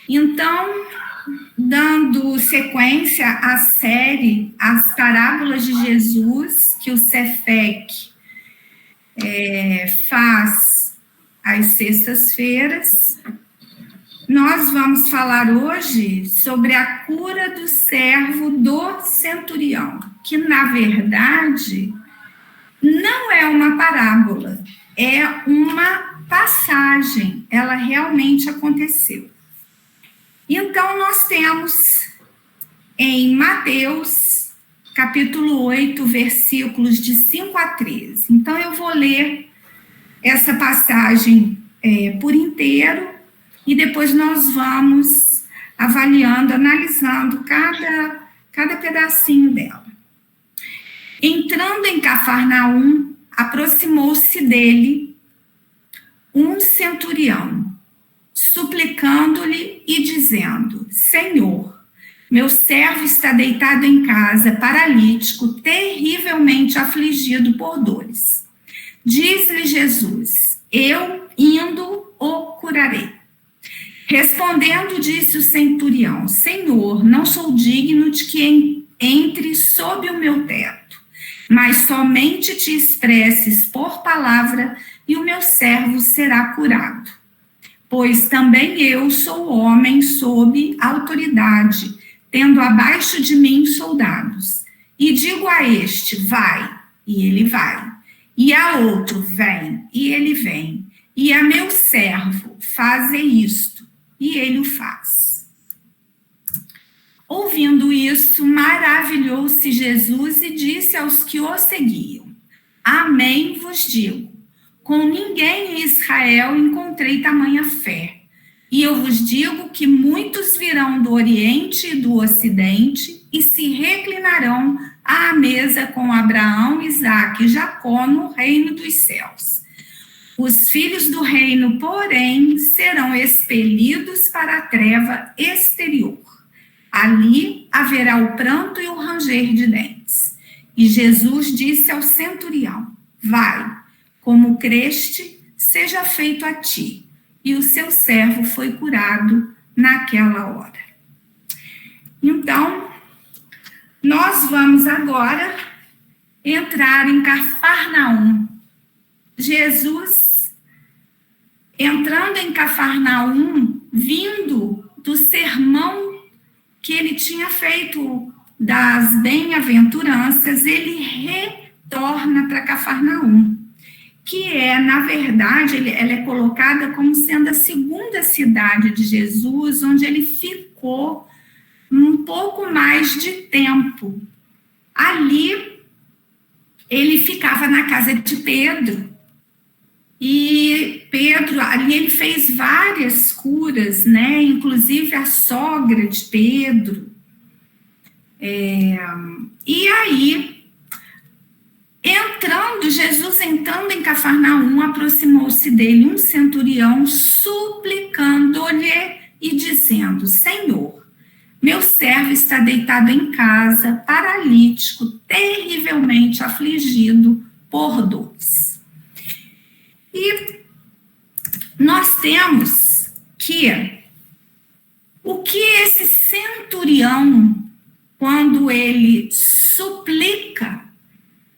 Então, dando sequência à série As Parábolas de Jesus, que o Cefec faz às sextas-feiras, nós vamos falar hoje sobre a cura do servo do centurião, que, na verdade, não é uma parábola, é uma passagem, ela realmente aconteceu. Então, nós temos em Mateus, capítulo 8, versículos de 5 a 13. Então, eu vou ler essa passagem por inteiro e depois nós vamos avaliando, analisando cada pedacinho dela. Entrando em Cafarnaum, aproximou-se dele um centurião, suplicando-lhe e dizendo: Senhor, meu servo está deitado em casa, paralítico, terrivelmente afligido por dores. Diz-lhe Jesus: eu indo o curarei. Respondendo, disse o centurião: Senhor, não sou digno de que entre sob o meu teto, mas somente te expresses por palavra e o meu servo será curado. Pois também eu sou homem sob autoridade, tendo abaixo de mim soldados. E digo a este: vai, e ele vai. E a outro: vem, e ele vem. E a meu servo: faze isto, e ele o faz. Ouvindo isso, maravilhou-se Jesus e disse aos que o seguiam: Amém vos digo, com ninguém em Israel encontrei tamanha fé. E eu vos digo que muitos virão do Oriente e do Ocidente e se reclinarão à mesa com Abraão, Isaque e Jacó no reino dos céus. Os filhos do reino, porém, serão expelidos para a treva exterior. Ali haverá o pranto e o ranger de dentes. E Jesus disse ao centurião: vai, como creste, seja feito a ti. E o seu servo foi curado naquela hora. Então, nós vamos agora entrar em Cafarnaum. Jesus, entrando em Cafarnaum, vindo do sermão que ele tinha feito das bem-aventuranças, ele retorna para Cafarnaum, que é, na verdade, ela é colocada como sendo a segunda cidade de Jesus, onde ele ficou um pouco mais de tempo. Ali, ele ficava na casa de Pedro, e Pedro, ali ele fez várias curas, né? Inclusive a sogra de Pedro. E aí, Jesus entrando em Cafarnaum, aproximou-se dele um centurião, suplicando-lhe e dizendo: Senhor, meu servo está deitado em casa, paralítico, terrivelmente afligido por dores. E nós temos que o que esse centurião, quando ele suplica,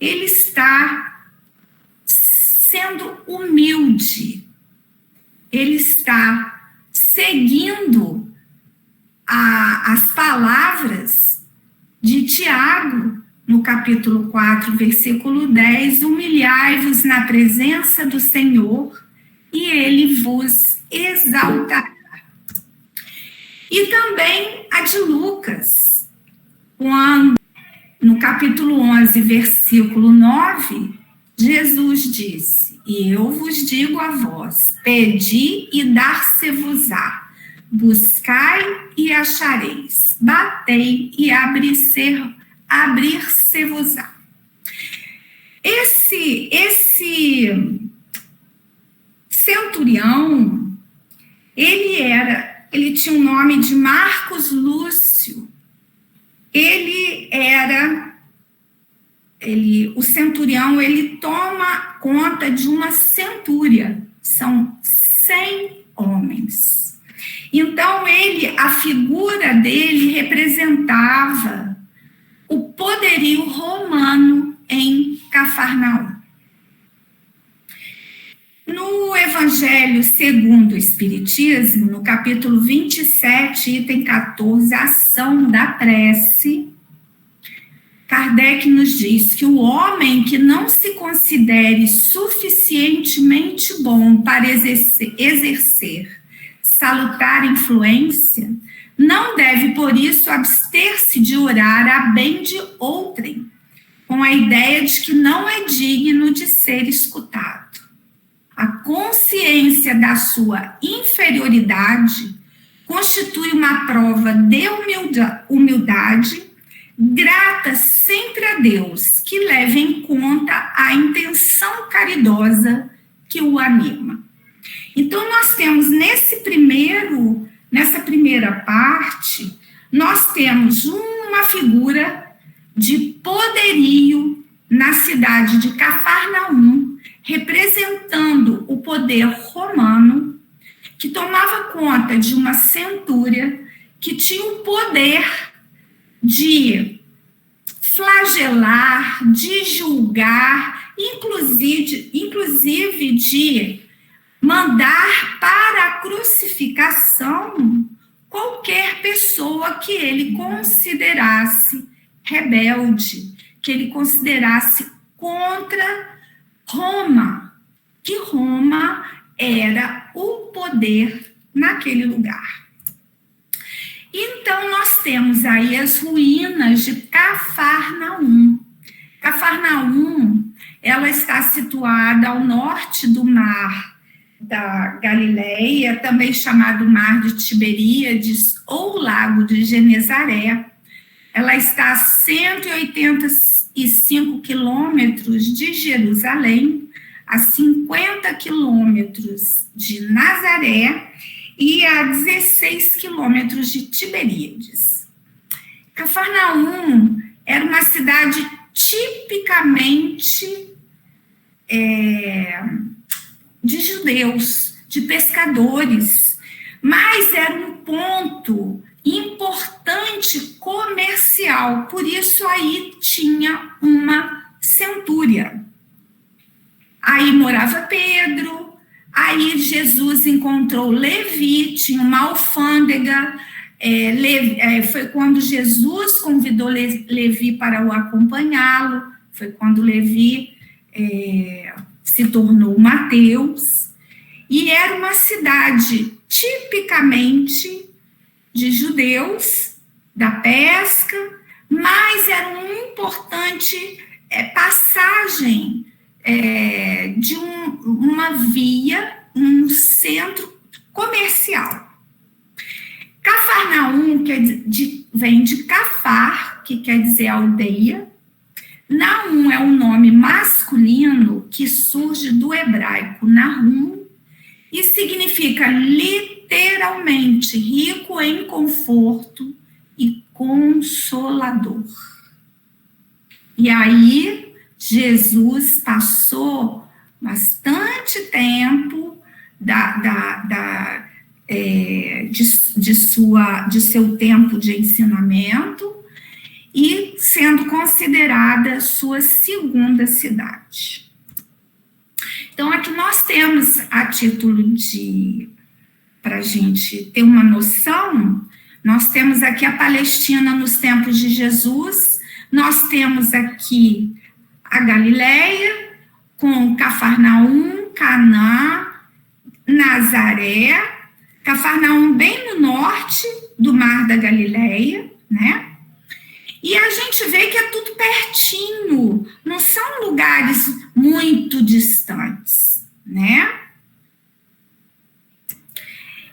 ele está sendo humilde, ele está seguindo as palavras de Tiago, no capítulo 4, versículo 10, humilhai-vos na presença do Senhor e ele vos exaltará. E também a de Lucas, quando, no capítulo 11, versículo 9, Jesus disse: e eu vos digo a vós, pedi e dar-se-vos-á, buscai e achareis, batei e abrir-se-vos-á. Esse centurião, ele tinha o nome de Marcos Lúcio. O centurião, ele toma conta de uma centúria, são 100 homens. Então, a figura dele representava o poderio romano em Cafarnaum. No Evangelho segundo o Espiritismo, no capítulo 27, item 14, ação da prece, Kardec nos diz que o homem que não se considere suficientemente bom para exercer salutar influência, não deve, por isso, abster-se de orar a bem de outrem, com a ideia de que não é digno de ser escutado. A consciência da sua inferioridade constitui uma prova de humildade, grata sempre a Deus, que leve em conta a intenção caridosa que o anima. Então, nós temos nessa primeira parte, nós temos uma figura de poderio na cidade de Cafarnaum, representando o poder romano, que tomava conta de uma centúria que tinha o poder de flagelar, de julgar, inclusive de mandar para a crucificação qualquer pessoa que ele considerasse rebelde, que ele considerasse contra Roma, que Roma era o poder naquele lugar. Então, nós temos aí as ruínas de Cafarnaum. Cafarnaum, ela está situada ao norte do mar da Galileia, também chamado Mar de Tiberíades ou Lago de Genezaré. Ela está a 185 quilômetros de Jerusalém, a 50 quilômetros de Nazaré e a 16 quilômetros de Tiberíades. Cafarnaum era uma cidade tipicamente de judeus, de pescadores, mas era um ponto importante comercial, por isso aí tinha uma centúria. Aí morava Pedro, aí Jesus encontrou Levi, tinha uma alfândega, foi quando Jesus convidou Levi para o acompanhá-lo, foi quando Levi se tornou Mateus, e era uma cidade tipicamente de judeus, da pesca, mas era uma importante passagem de uma via, um centro comercial. Cafarnaum vem de Cafar, que quer dizer aldeia. Naum é um nome masculino que surge do hebraico Nahum e significa literalmente rico em conforto e consolador. E aí, Jesus passou bastante tempo de seu tempo de ensinamento e sendo considerada sua segunda cidade. Então, aqui nós temos, a título para a gente ter uma noção, nós temos aqui a Palestina nos tempos de Jesus, nós temos aqui a Galileia, com Cafarnaum, Canaã, Nazaré, Cafarnaum bem no norte do Mar da Galileia, né? E a gente vê que é tudo pertinho, não são lugares muito distantes, né?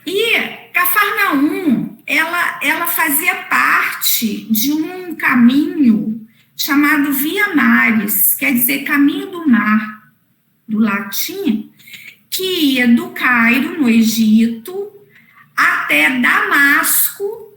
E Cafarnaum, ela fazia parte de um caminho chamado Via Maris, quer dizer caminho do mar, do latim, que ia do Cairo, no Egito, até Damasco,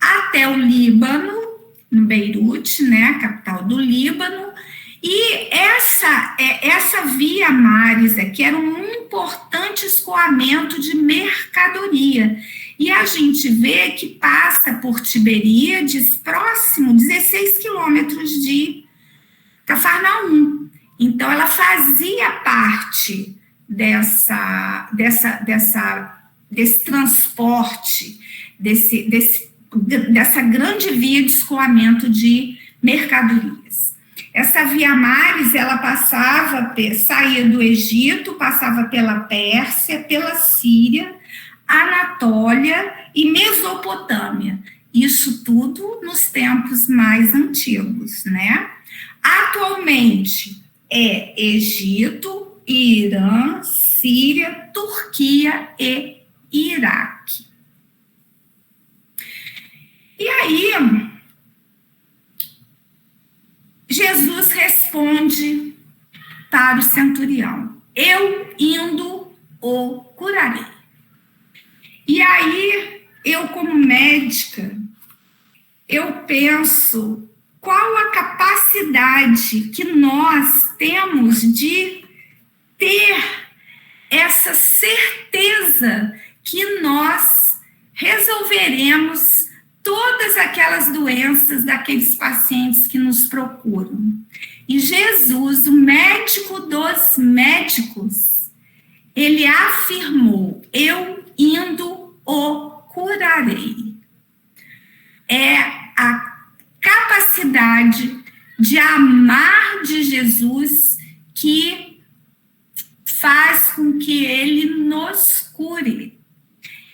até o Líbano, no Beirute, né, a capital do Líbano, e essa Via Maris aqui era um importante escoamento de mercadoria. E a gente vê que passa por Tiberíades, próximo, 16 quilômetros de Cafarnaum. Então, ela fazia parte desse transporte, dessa grande via de escoamento de mercadorias. Essa Via Maris, ela saía do Egito, passava pela Pérsia, pela Síria, Anatólia e Mesopotâmia. Isso tudo nos tempos mais antigos, né? Atualmente é Egito, Irã, Síria, Turquia e Iraque. E aí, Jesus responde para o centurião: eu indo o curarei. E aí, eu como médica, eu penso qual a capacidade que nós temos de ter essa certeza que nós resolveremos todas aquelas doenças daqueles pacientes que nos procuram. E Jesus, o médico dos médicos, ele afirmou: eu indo o curarei. É a capacidade de amar de Jesus que faz com que ele nos cure.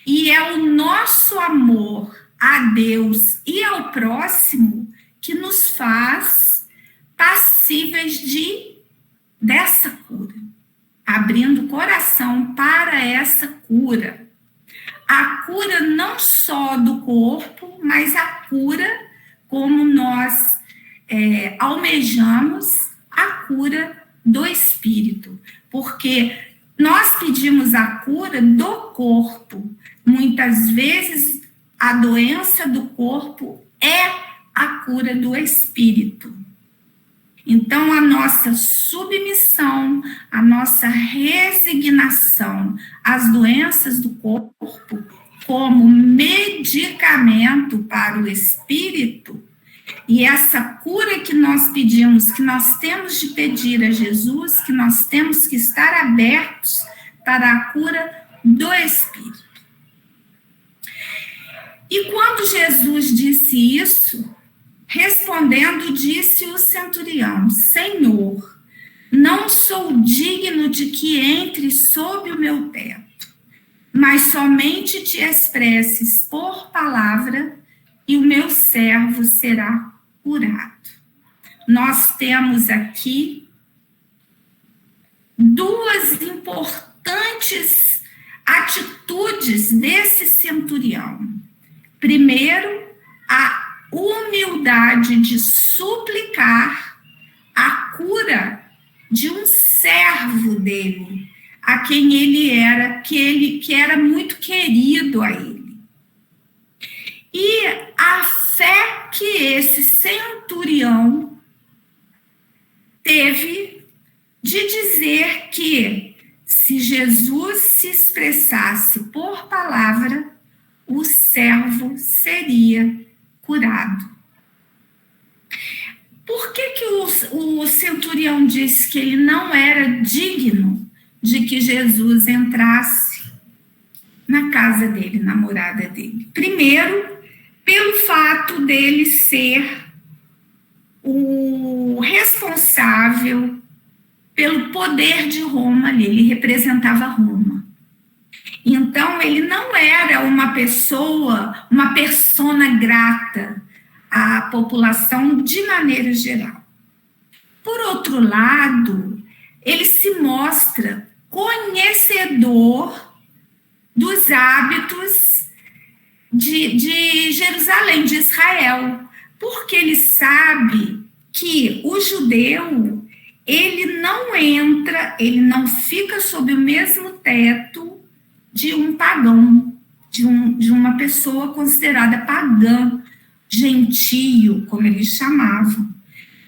E é o nosso amor a Deus e ao próximo que nos faz passíveis dessa cura, abrindo o coração para essa cura. A cura não só do corpo, mas a cura, como nós almejamos, a cura do espírito. Porque nós pedimos a cura do corpo. Muitas vezes, a doença do corpo é a cura do espírito. Então, a nossa submissão, a nossa resignação às doenças do corpo, como medicamento para o espírito, e essa cura que nós pedimos, que nós temos de pedir a Jesus, que nós temos que estar abertos para a cura do espírito. E quando Jesus disse isso, respondendo, disse o centurião: Senhor, não sou digno de que entres sob o meu teto, mas somente te expresses por palavra e o meu servo será curado. Nós temos aqui duas importantes atitudes desse centurião. Primeiro, a humildade de suplicar a cura de um servo dele, a quem ele era, que era muito querido a ele. E a fé que esse centurião teve de dizer que, se Jesus se expressasse por palavra, o servo seria curado. Por que o centurião disse que ele não era digno de que Jesus entrasse na casa dele, na morada dele? Primeiro, pelo fato dele ser o responsável pelo poder de Roma ali, ele representava Roma. Então, ele não era uma persona grata à população de maneira geral. Por outro lado, ele se mostra conhecedor dos hábitos de Jerusalém, de Israel, porque ele sabe que o judeu, ele não entra, ele não fica sob o mesmo teto de um pagão, de uma pessoa considerada pagã, gentio, como eles chamavam.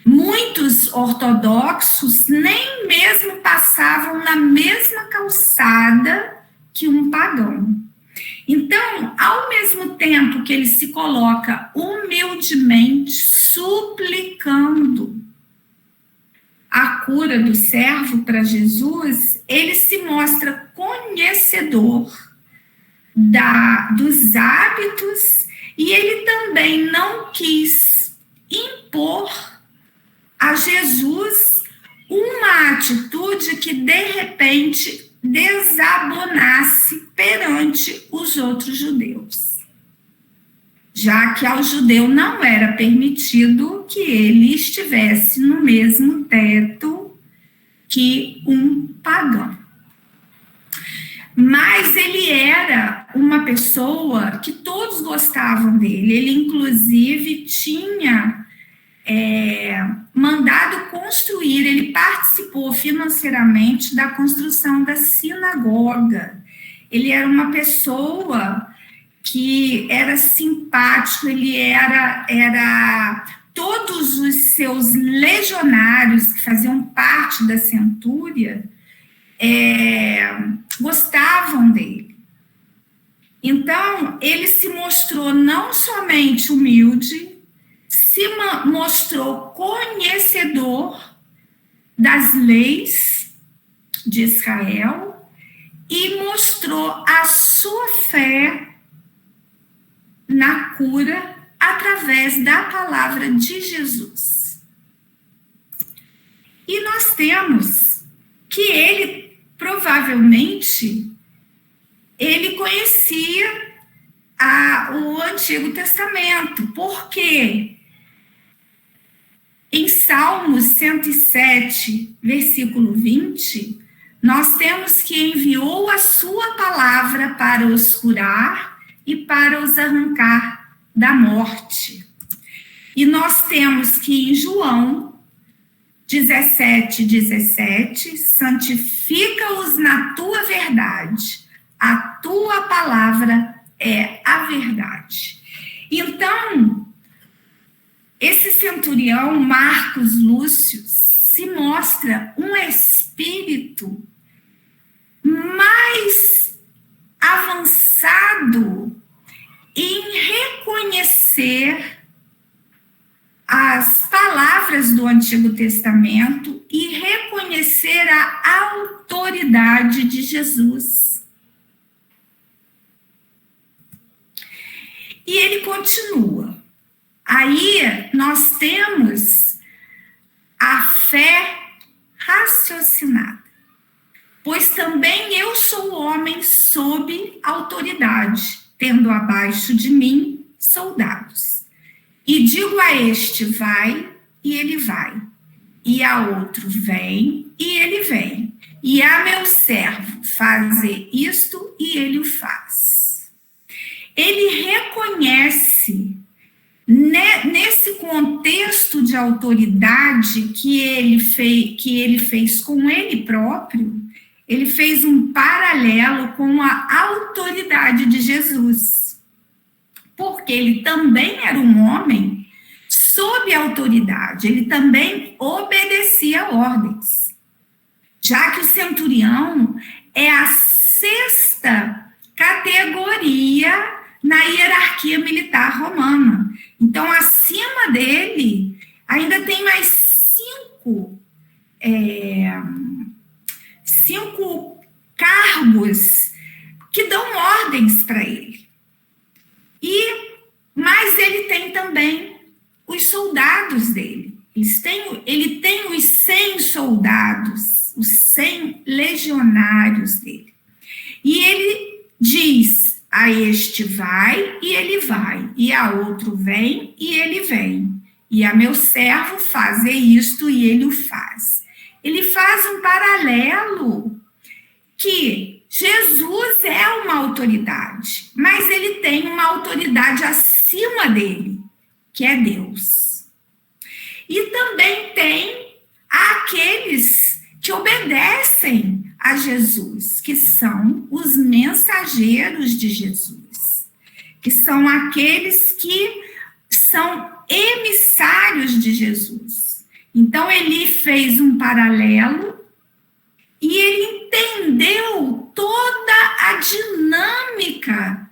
Muitos ortodoxos nem mesmo passavam na mesma calçada que um pagão. Então, ao mesmo tempo que ele se coloca humildemente suplicando a cura do servo para Jesus, ele se mostra conhecedor dos hábitos, e ele também não quis impor a Jesus uma atitude que de repente desabonasse perante os outros judeus, já que ao judeu não era permitido que ele estivesse no mesmo teto que um pagão. Mas ele era uma pessoa que todos gostavam dele. Ele, inclusive, tinha mandado construir, ele participou financeiramente da construção da sinagoga. Ele era uma pessoa que era simpático, ele era todos os seus legionários que faziam parte da centúria gostavam dele. Então, ele se mostrou não somente humilde, se mostrou conhecedor das leis de Israel e mostrou a sua fé na cura através da palavra de Jesus. E nós temos que ele, provavelmente, ele conhecia o Antigo Testamento, porque em Salmos 107, versículo 20, nós temos que enviou a sua palavra para os curar e para os arrancar da morte. E nós temos que em João 17:17, santifica-os na tua verdade, a tua palavra é a verdade. Então, esse centurião, Marcos Lúcio, se mostra um espírito mais avançado em reconhecer as palavras do Antigo Testamento e reconhecer a autoridade de Jesus. E ele continua. Aí nós temos a fé raciocinada. Pois também eu sou homem sob autoridade, tendo abaixo de mim soldados. E digo a este, vai, e ele vai. E a outro, vem, e ele vem. E a meu servo, fazer isto, e ele o faz. Ele reconhece, nesse contexto de autoridade que ele fez com ele próprio, ele fez um paralelo com a autoridade de Jesus. Porque ele também era um homem sob autoridade, ele também obedecia ordens. Já que o centurião é a 6ª categoria na hierarquia militar romana. Então, acima dele, ainda tem mais 5 cargos que dão ordens para ele. Mas ele tem também os soldados dele. Ele tem os 100 soldados, os 100 legionários dele. E ele diz, a este vai, e ele vai. E a outro vem, e ele vem. E a meu servo fazer isto, e ele o faz. Ele faz um paralelo que Jesus é uma autoridade, mas ele tem uma autoridade acima dele, que é Deus. E também tem aqueles que obedecem a Jesus, que são os mensageiros de Jesus, que são aqueles que são emissários de Jesus. Então, ele fez um paralelo e ele entendeu toda a dinâmica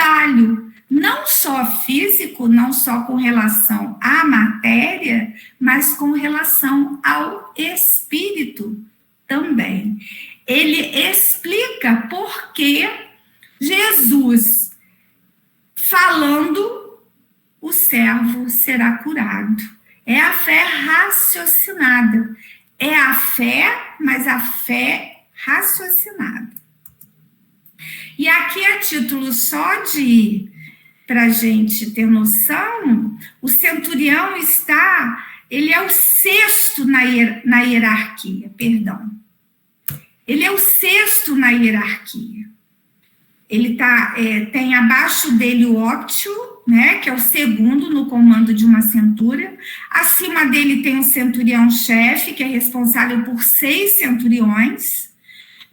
trabalho, não só físico, não só com relação à matéria, mas com relação ao espírito também. Ele explica por que Jesus, falando, o servo será curado. É a fé raciocinada. É a fé, mas a fé raciocinada. E aqui, a título só para a gente ter noção, o centurião ele é o sexto na hierarquia, perdão. Ele é o sexto na hierarquia. Ele tem abaixo dele o óptio, né, que é o segundo no comando de uma centúria. Acima dele tem o centurião-chefe, que é responsável por 6 centuriões.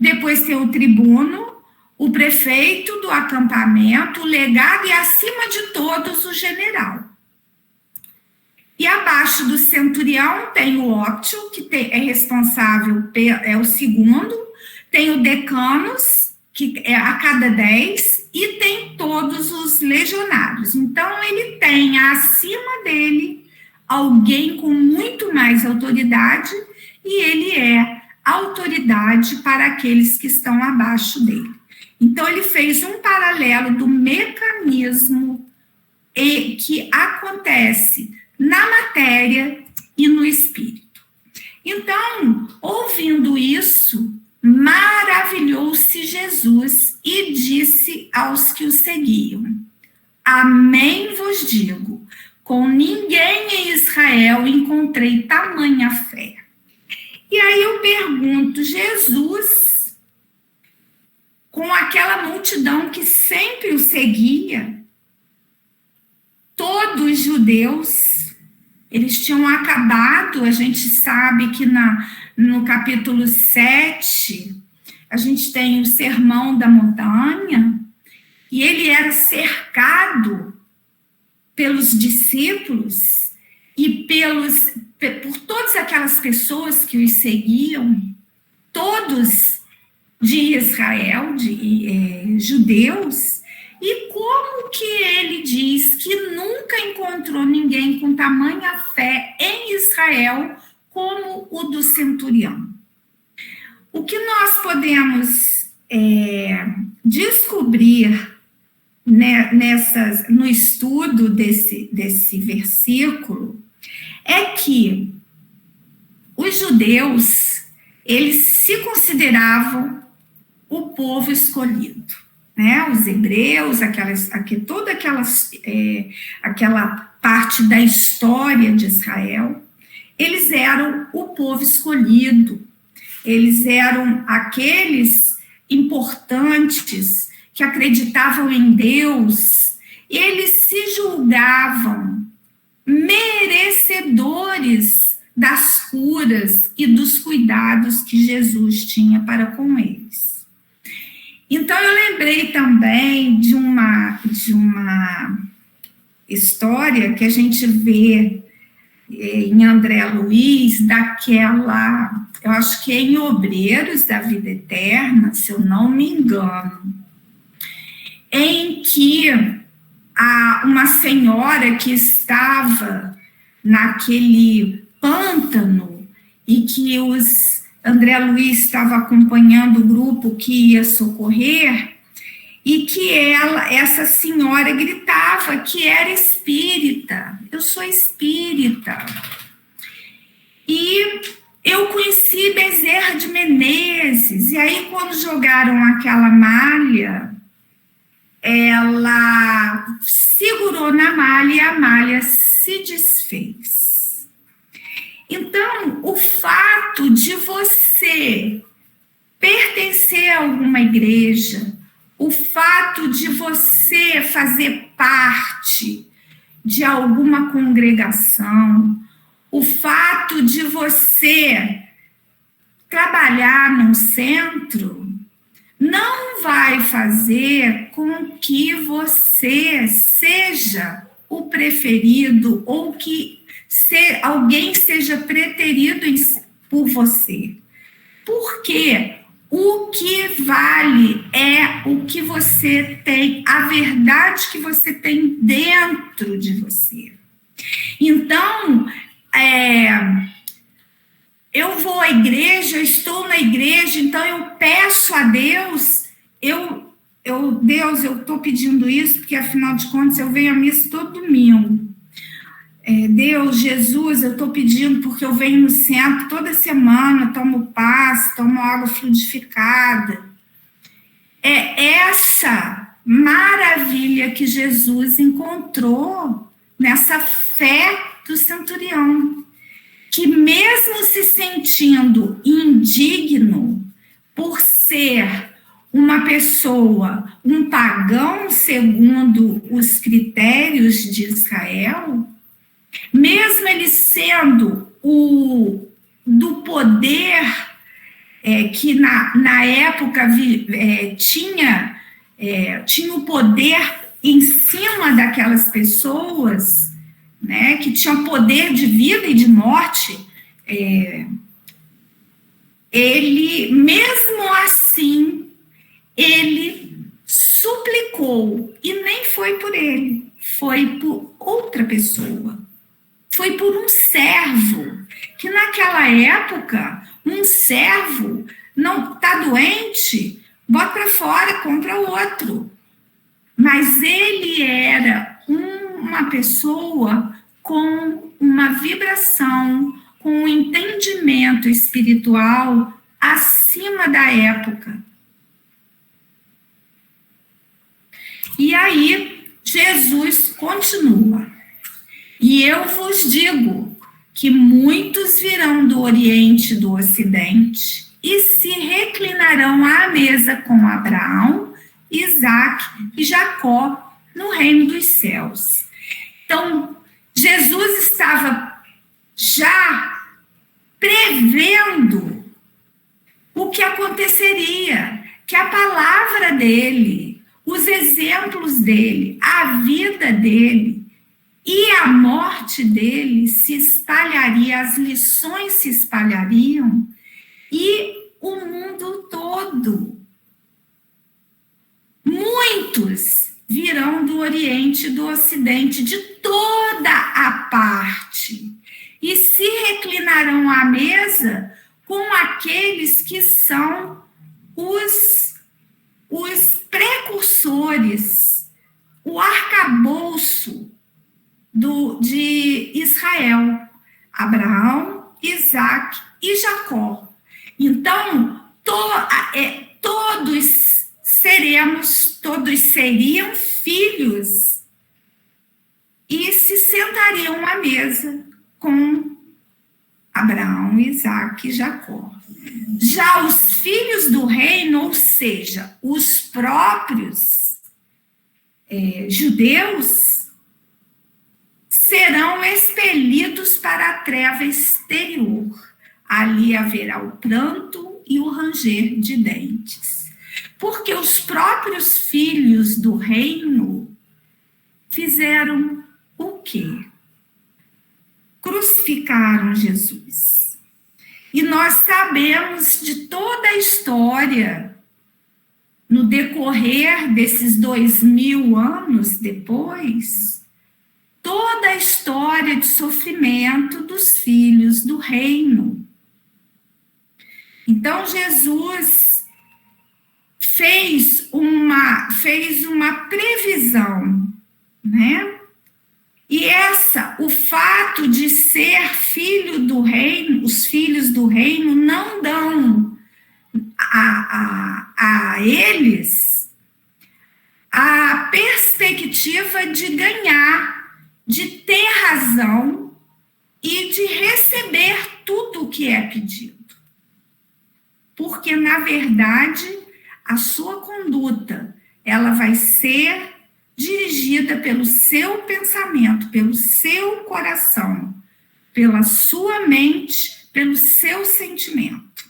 Depois tem o tribuno, o prefeito do acampamento, o legado e, acima de todos, o general. E abaixo do centurião tem o óptio, que é responsável, é o segundo, tem o decanos, que é a cada 10, e tem todos os legionários. Então, ele tem acima dele alguém com muito mais autoridade, e ele é autoridade para aqueles que estão abaixo dele. Então, ele fez um paralelo do mecanismo que acontece na matéria e no espírito. Então, ouvindo isso, maravilhou-se Jesus e disse aos que o seguiam: Amém vos digo, com ninguém em Israel encontrei tamanha fé. E aí eu pergunto, Jesus, com aquela multidão que sempre o seguia, todos judeus, eles tinham acabado, a gente sabe que no capítulo 7, a gente tem o Sermão da Montanha, e ele era cercado pelos discípulos e por todas aquelas pessoas que os seguiam, todos de Israel, judeus. E como que ele diz que nunca encontrou ninguém com tamanha fé em Israel como o do centurião? O que nós podemos descobrir, né, no estudo desse versículo é que os judeus, eles se consideravam o povo escolhido, né? Os hebreus, toda aquela parte da história de Israel, eles eram o povo escolhido, eles eram aqueles importantes que acreditavam em Deus, e eles se julgavam merecedores das curas e dos cuidados que Jesus tinha para com eles. Então, eu lembrei também de uma história que a gente vê em André Luiz, eu acho que é em Obreiros da Vida Eterna, se eu não me engano, em que uma senhora que estava naquele pântano e que André Luiz estava acompanhando o grupo que ia socorrer, e que essa senhora gritava que era espírita. Eu sou espírita. E eu conheci Bezerra de Menezes, e aí quando jogaram aquela malha, ela segurou na malha e a malha se desfez. Então, o fato de você pertencer a alguma igreja, o fato de você fazer parte de alguma congregação, o fato de você trabalhar num centro, não vai fazer com que você seja o preferido ou que alguém seja preterido por você. Porque O que vale é o que você tem, a verdade que você tem dentro de você. Então, eu vou à igreja, eu estou na igreja, então eu peço a Deus, Deus, eu estou pedindo isso, porque afinal de contas eu venho à missa todo domingo. Deus, Jesus, eu estou pedindo porque eu venho no centro toda semana, tomo passe, tomo água fluidificada. É essa maravilha que Jesus encontrou nessa fé do centurião, que mesmo se sentindo indigno por ser uma pessoa, um pagão segundo os critérios de Israel, mesmo ele sendo do poder que na época tinha o poder em cima daquelas pessoas, né, que tinham poder de vida e de morte, ele, mesmo assim, ele suplicou, e nem foi por ele, foi por outra pessoa. Foi por um servo, que naquela época, um servo não está doente, bota para fora, compra outro. Mas ele era uma pessoa com uma vibração, com um entendimento espiritual acima da época. E aí, Jesus continua. E eu vos digo que muitos virão do Oriente e do Ocidente e se reclinarão à mesa com Abraão, Isaque e Jacó no reino dos céus. Então, Jesus estava já prevendo o que aconteceria, que a palavra dele, os exemplos dele, a vida dele e a morte dele se espalharia, as lições se espalhariam e o mundo todo. Muitos virão do Oriente e do Ocidente, de toda a parte, e se reclinarão à mesa com aqueles que são os precursores, o arcabouço de Israel, Abraão, Isaque e Jacó. Então, todos seriam filhos e se sentariam à mesa com Abraão, Isaque e Jacó. Já os filhos do reino, ou seja, os próprios judeus, serão expelidos para a treva exterior. Ali haverá o pranto e o ranger de dentes. Porque os próprios filhos do reino fizeram o quê? Crucificaram Jesus. E nós sabemos de toda a história, no decorrer desses 2000 anos depois, toda a história de sofrimento dos filhos do reino. Então, Jesus fez uma previsão, né? E o fato de ser filho do reino, os filhos do reino não dão a eles a perspectiva de ganhar, de ter razão e de receber tudo o que é pedido. Porque, na verdade, a sua conduta, ela vai ser dirigida pelo seu pensamento, pelo seu coração, pela sua mente, pelo seu sentimento.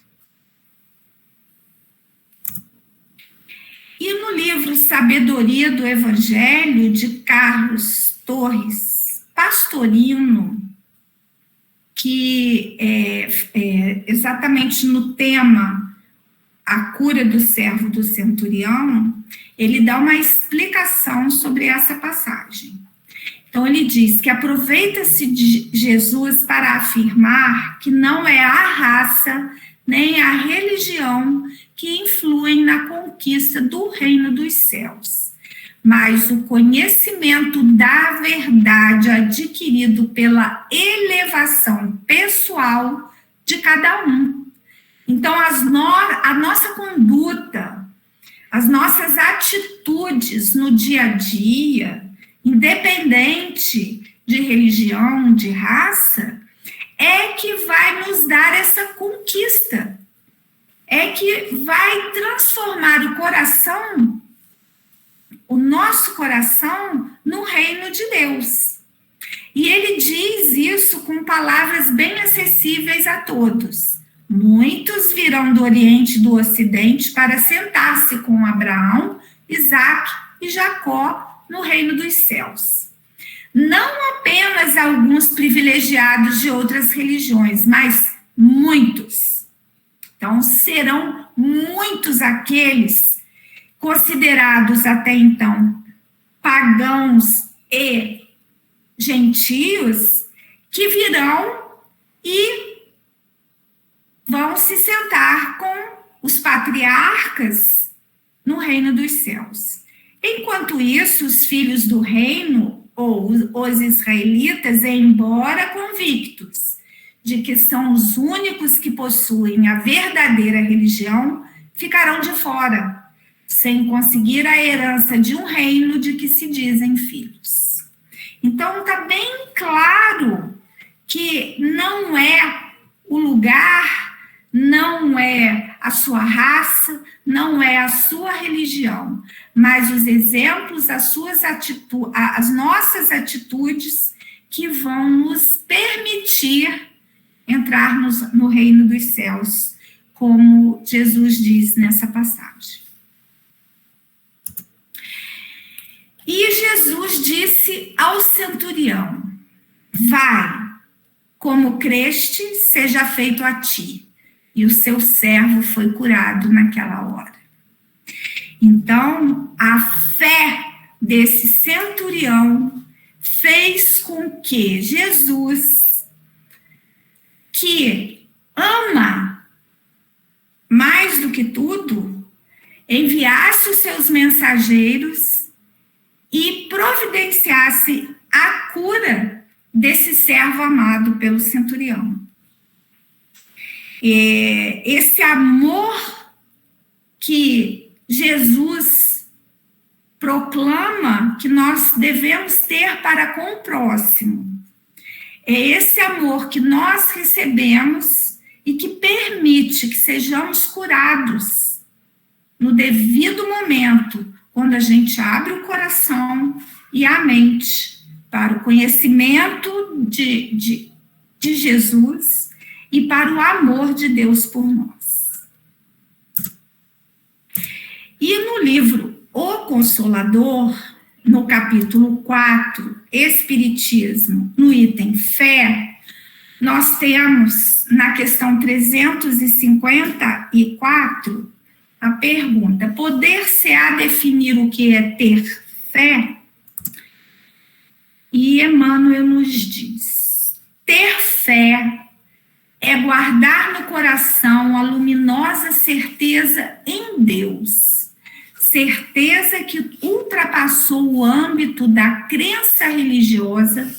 E no livro Sabedoria do Evangelho, de Carlos Torres Pastorino, que é exatamente no tema a cura do servo do centurião, ele dá uma explicação sobre essa passagem. Então, ele diz que aproveita-se de Jesus para afirmar que não é a raça nem a religião que influem na conquista do reino dos céus, mas o conhecimento da verdade adquirido pela elevação pessoal de cada um. Então, a nossa conduta, as nossas atitudes no dia a dia, independente de religião, de raça, é que vai nos dar essa conquista, é que vai transformar o nosso coração, no reino de Deus. E ele diz isso com palavras bem acessíveis a todos. Muitos virão do Oriente e do Ocidente para sentar-se com Abraão, Isaque e Jacó no reino dos céus. Não apenas alguns privilegiados de outras religiões, mas muitos. Então, serão muitos aqueles considerados até então pagãos e gentios que virão e vão se sentar com os patriarcas no reino dos céus. Enquanto isso, os filhos do reino, ou os israelitas, embora convictos de que são os únicos que possuem a verdadeira religião, ficarão de fora, sem conseguir a herança de um reino de que se dizem filhos. Então, está bem claro que não é o lugar, não é a sua raça, não é a sua religião, mas os exemplos, as nossas atitudes que vão nos permitir entrar no reino dos céus, como Jesus diz nessa passagem. E Jesus disse ao centurião: vai, como creste, seja feito a ti. E o seu servo foi curado naquela hora. Então, a fé desse centurião fez com que Jesus, que ama mais do que tudo, enviasse os seus mensageiros e providenciasse a cura desse servo amado pelo centurião. Esse amor que Jesus proclama que nós devemos ter para com o próximo, é esse amor que nós recebemos e que permite que sejamos curados no devido momento, quando a gente abre o coração e a mente para o conhecimento de Jesus e para o amor de Deus por nós. E no livro O Consolador, no capítulo 4, Espiritismo, no item Fé, nós temos na questão 354 a pergunta: poder-se-á definir o que é ter fé? E Emmanuel nos diz: ter fé é guardar no coração a luminosa certeza em Deus, certeza que ultrapassou o âmbito da crença religiosa,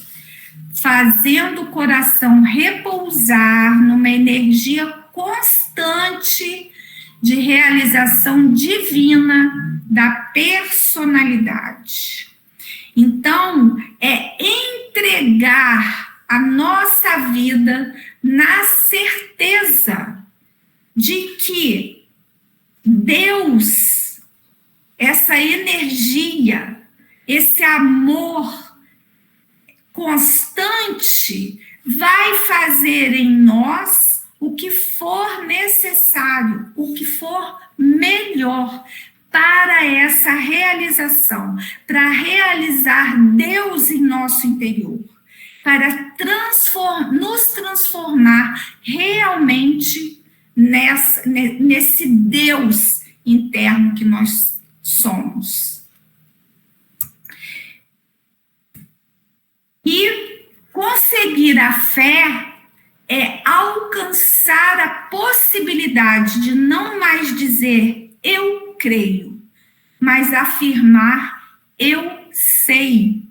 fazendo o coração repousar numa energia constante de realização divina da personalidade. Então, é entregar a nossa vida na certeza de que Deus, essa energia, esse amor constante, vai fazer em nós o que for necessário, o que for melhor para essa realização, para realizar Deus em nosso interior, para nos transformar realmente nesse Deus interno que nós somos. E conseguir a fé é alcançar a possibilidade de não mais dizer eu creio, mas afirmar eu sei,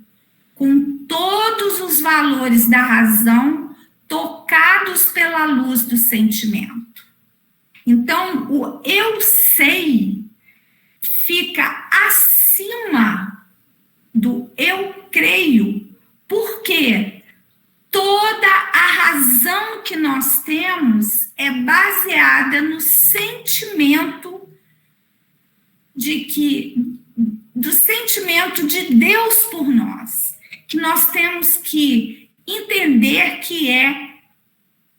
com todos os valores da razão tocados pela luz do sentimento. Então, o eu sei fica acima do eu creio, porque toda a razão que nós temos é baseada no sentimento do sentimento de Deus por nós, que nós temos que entender que é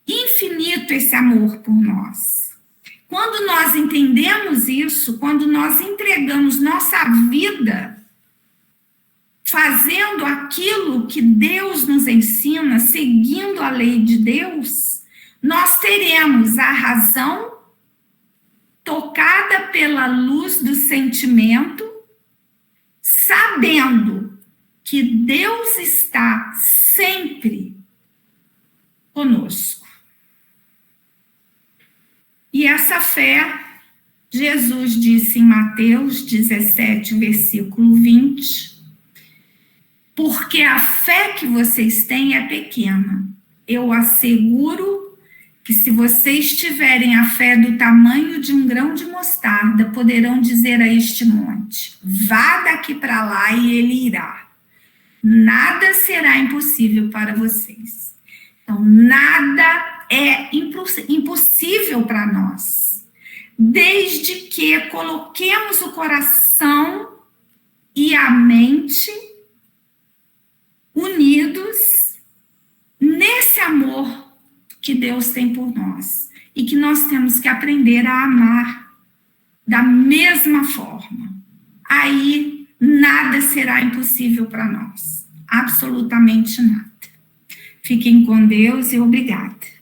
infinito esse amor por nós. Quando nós entendemos isso, quando nós entregamos nossa vida fazendo aquilo que Deus nos ensina, seguindo a lei de Deus, nós teremos a razão tocada pela luz do sentimento, sabendo que Deus está sempre conosco. E essa fé, Jesus disse em Mateus 17, versículo 20, porque a fé que vocês têm é pequena. Eu asseguro que se vocês tiverem a fé do tamanho de um grão de mostarda, poderão dizer a este monte, vá daqui para lá e ele irá. Nada será impossível para vocês. Então, nada é impossível para nós, desde que coloquemos o coração e a mente unidos nesse amor que Deus tem por nós e que nós temos que aprender a amar da mesma forma. Aí nada será impossível para nós, absolutamente nada. Fiquem com Deus e obrigada.